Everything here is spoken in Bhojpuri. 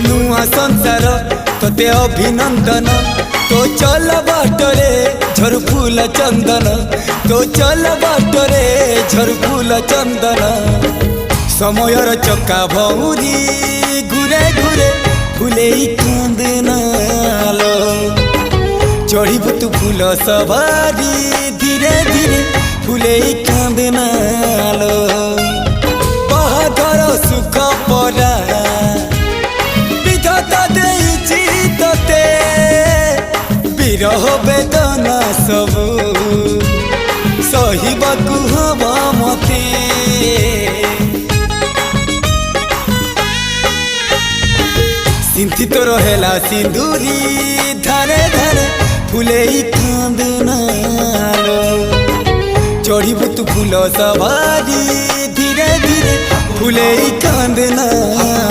नुआ संसार तोते अभिनंदन तो चल बाटरे झर फूल चंदन तो चल बाटरे झर फूल चंदन समयर चक्का भौरी घुरे घुरे फूले कांदनालो चढ़ीबु तू फूल सवारी धीरे धीरे फूले कांदनालो बाहादर सुख परा विरह वेदना सबू सहिबाकु हवा मते सिंथी तो रहेला सिंदूरी धारे धारे फूले कांदनालो चढ़ीबु तू फूल सवारी धीरे धीरे फूले कांदनालो।